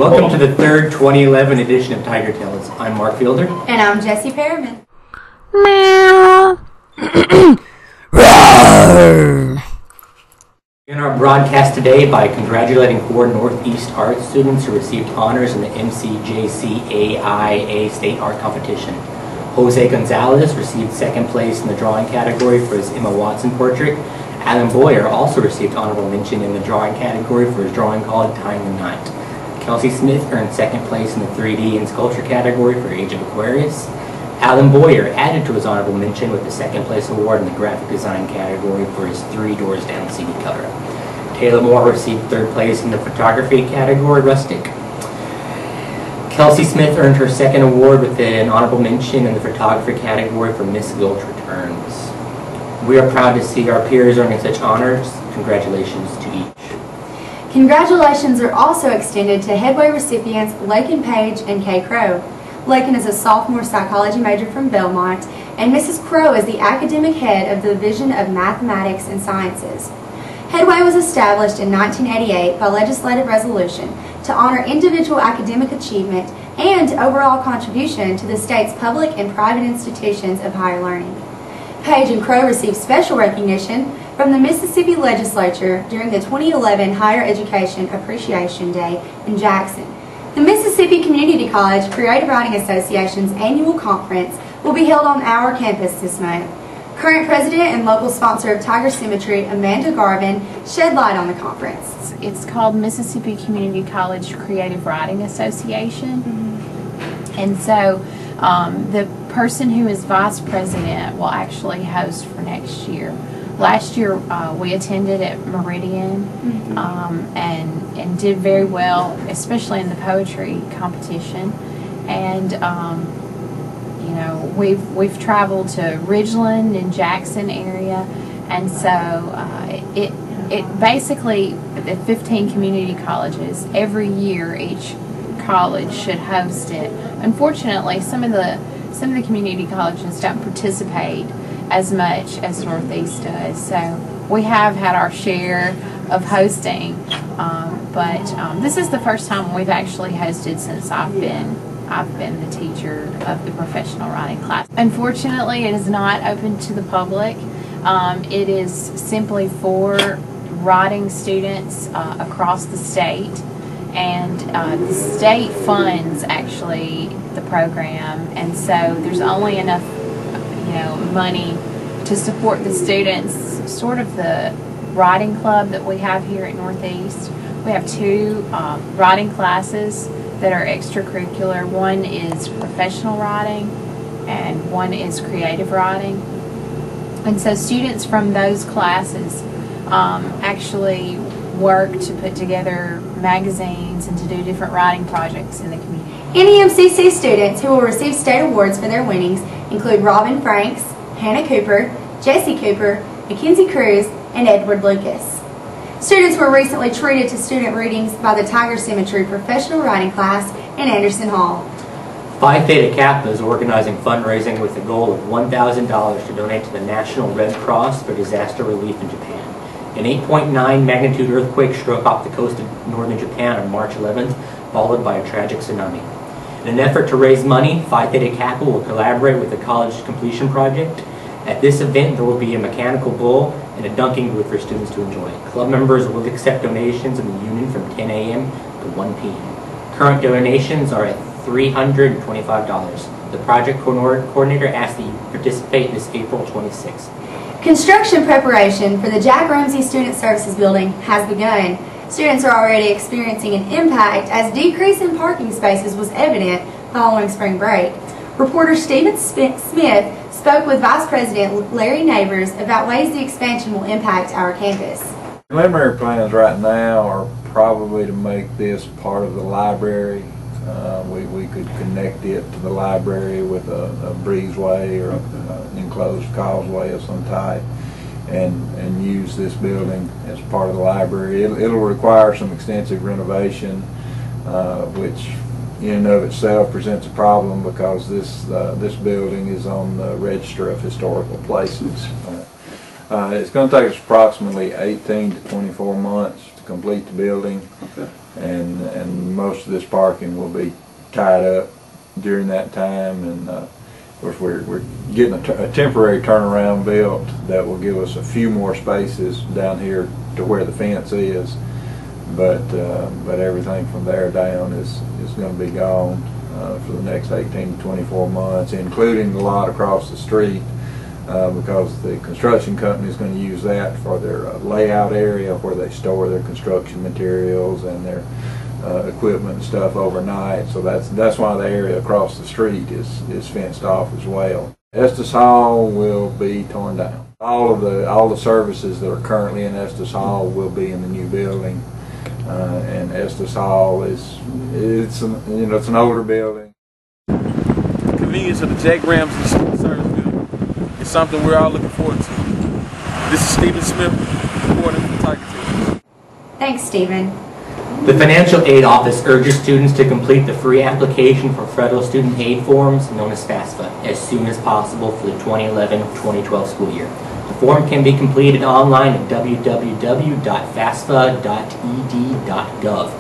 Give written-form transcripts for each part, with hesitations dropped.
Welcome to the third 2011 edition of Tiger Tales. I'm Mark Fielder. And I'm Jesse Perriman. Meow. In our broadcast today by congratulating 4 Northeast Art students who received honors in the MCJCAIA State Art Competition. Jose Gonzalez received 2nd place in the drawing category for his Emma Watson portrait. Alan Boyer also received honorable mention in the drawing category for his drawing called Timely Night. Kelsey Smith earned 2nd place in the 3D and sculpture category for Age of Aquarius. Alan Boyer added to his honorable mention with the 2nd place award in the graphic design category for his 3 Doors Down CD cover. Taylor Moore received 3rd place in the photography category, Rustic. Kelsey Smith earned her 2nd award with an honorable mention in the photography category for Miss Gulch Returns. We are proud to see our peers earning such honors. Congratulations to each. Congratulations are also extended to Headway recipients Lakin Page and Kay Crow. Lakin is a sophomore psychology major from Belmont, and Mrs. Crow is the academic head of the Division of Mathematics and Sciences. Headway was established in 1988 by legislative resolution to honor individual academic achievement and overall contribution to the state's public and private institutions of higher learning. Page and Crow received special recognition from the Mississippi Legislature during the 2011 Higher Education Appreciation Day in Jackson. The Mississippi Community College Creative Writing Association's annual conference will be held on our campus this month. Current president and local sponsor of Tiger Symmetry, Amanda Garvin, shed light on the conference. It's called Mississippi Community College Creative Writing Association. And so the person who is vice president will actually host for next year. Last year we attended at Meridian and did very well, especially in the poetry competition. And you know, we've traveled to Ridgeland and Jackson area, and so it basically, the 15 community colleges, every year each college should host it. Unfortunately, some of the community colleges don't participate as much as Northeast does, so we have had our share of hosting, but this is the first time we've actually hosted since I've been the teacher of the professional writing class. Unfortunately, it is not open to the public. It is simply for writing students across the state, and the state funds actually the program, and so there's only enough money to support the students. Sort of the writing club that we have here at Northeast. We have 2 writing classes that are extracurricular. One is professional writing and one is creative writing. And so students from those classes actually work to put together magazines and to do different writing projects in the community. NEMCC students who will receive state awards for their winnings include Robin Franks, Hannah Cooper, J.C. Cooper, Mackenzie Cruz, and Edward Lucas. Students were recently treated to student readings by the Tiger Symmetry Professional Writing class in Anderson Hall. Phi Theta Kappa is organizing fundraising with the goal of $1,000 to donate to the National Red Cross for disaster relief in Japan. An 8.9 magnitude earthquake struck off the coast of northern Japan on March 11th, followed by a tragic tsunami. In an effort to raise money, Phi Theta Kappa will collaborate with the College Completion Project. At this event, there will be a mechanical bull and a dunking booth for students to enjoy. Club members will accept donations in the Union from 10 a.m. to 1 p.m. Current donations are at $325. The project coordinator asks that you participate this April 26th. Construction preparation for the Jack Ramsey Student Services Building has begun. Students are already experiencing an impact as decrease in parking spaces was evident following spring break. Reporter Stephen Smith spoke with Vice President Larry Neighbors about ways the expansion will impact our campus. Preliminary plans right now are probably to make this part of the library. We could connect it to the library with a breezeway or an enclosed causeway of some type, and use this building as part of the library. It'll require some extensive renovation, which in and of itself presents a problem because this building is on the Register of Historical Places. It's going to take us approximately 18 to 24 months to complete the building. and most of this parking will be tied up during that time. And of course, we're getting a temporary turnaround built that will give us a few more spaces down here to where the fence is, but everything from there down is going to be gone for the next 18 to 24 months, including the lot across the street, because the construction company is going to use that for their layout area where they store their construction materials and their equipment and stuff overnight. So that's why the area across the street is fenced off as well. Estes Hall will be torn down. All the services that are currently in Estes Hall will be in the new building, and Estes Hall it's an older building. The convenience of the Jack Ramsey Student Service Building is something we're all looking forward to. This is Stephen Smith reporting from Tiger Tales. Thanks, Stephen. The Financial Aid Office urges students to complete the free application for federal student aid forms, known as FAFSA, as soon as possible for the 2011-2012 school year. The form can be completed online at www.fasfa.ed.gov.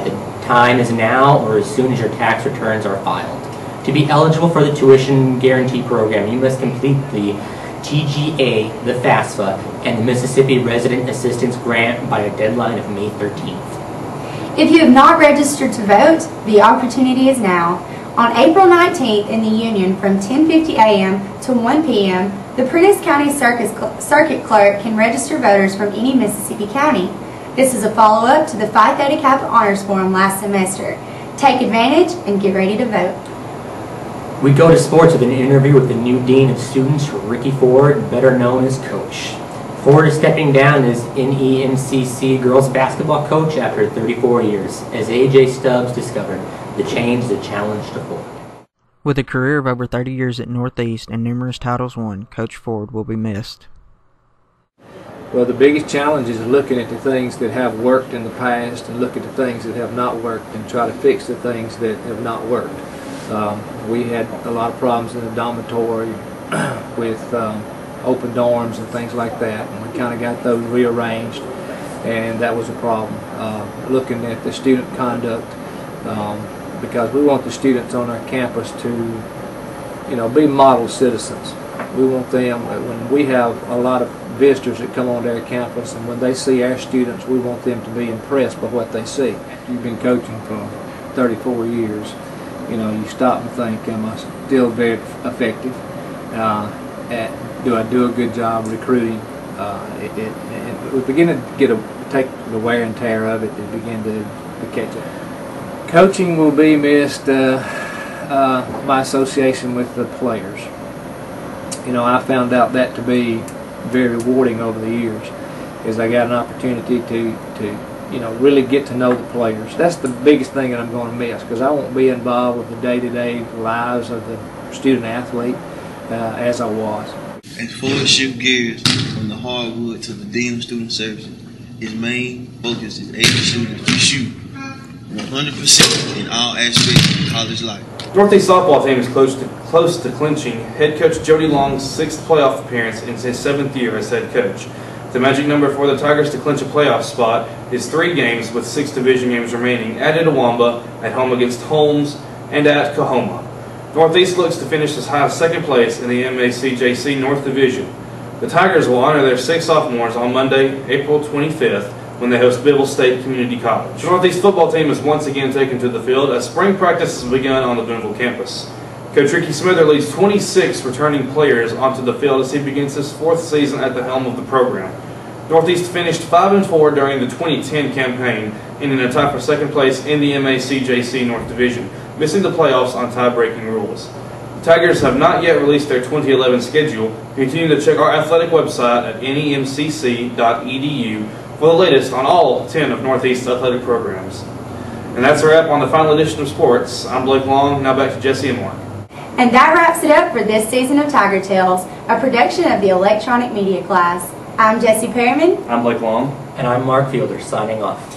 The time is now, or as soon as your tax returns are filed. To be eligible for the tuition guarantee program, you must complete the TGA, the FAFSA, and the Mississippi Resident Assistance Grant by a deadline of May 13th. If you have not registered to vote, the opportunity is now. On April 19th in the Union from 10:50 a.m. to 1 p.m., the Prentiss County Circuit Clerk can register voters from any Mississippi county. This is a follow-up to the Phi Theta Kappa Honors Forum last semester. Take advantage and get ready to vote. We go to sports with an interview with the new Dean of Students, Ricky Ford, better known as Coach. Ford is stepping down as NEMCC girls basketball coach after 34 years. As AJ Stubbs discovered, the change is a challenge to Ford. With a career of over 30 years at Northeast and numerous titles won, Coach Ford will be missed. Well, the biggest challenge is looking at the things that have worked in the past and look at the things that have not worked and try to fix the things that have not worked. We had a lot of problems in the dormitory with open dorms and things like that, and we kind of got those rearranged, and that was a problem. Looking at the student conduct, because we want the students on our campus to, be model citizens. We want them, when we have a lot of visitors that come onto our campus, and when they see our students, we want them to be impressed by what they see. After you've been coaching for 34 years, you stop and think, am I still very effective? Do I do a good job recruiting? We begin to take the wear and tear of it and begin to catch up. Coaching will be missed by association with the players. I found out that to be very rewarding over the years, is I got an opportunity to really get to know the players. That's the biggest thing that I'm going to miss, because I won't be involved with the day-to-day lives of the student athlete as I was. As Ford shift gears from the hardwood to the Dean of Student Services, his main focus is aiding students to shoot 100% in all aspects of college life. Northeast softball team is close to clinching head coach Jody Long's 6th playoff appearance in his 7th year as head coach. The magic number for the Tigers to clinch a playoff spot is 3 games with 6 division games remaining at Itawamba, at home against Holmes, and at Coahoma. Northeast looks to finish as high as 2nd place in the MACJC North Division. The Tigers will honor their 6 sophomores on Monday, April 25th, when they host Bibble State Community College. The Northeast football team is once again taken to the field as spring practice has begun on the Boonville campus. Coach Ricky Smither leads 26 returning players onto the field as he begins his 4th season at the helm of the program. Northeast finished 5-4 during the 2010 campaign, ending a tie for 2nd place in the MACJC North Division, missing the playoffs on tie-breaking rules. The Tigers have not yet released their 2011 schedule. Continue to check our athletic website at nemcc.edu for the latest on all 10 of Northeast's athletic programs. And that's a wrap on the final edition of sports. I'm Blake Long. Now back to Jesse and Mark. And that wraps it up for this season of Tiger Tales, a production of the electronic media class. I'm Jesse Perryman. I'm Blake Long. And I'm Mark Fielder, signing off.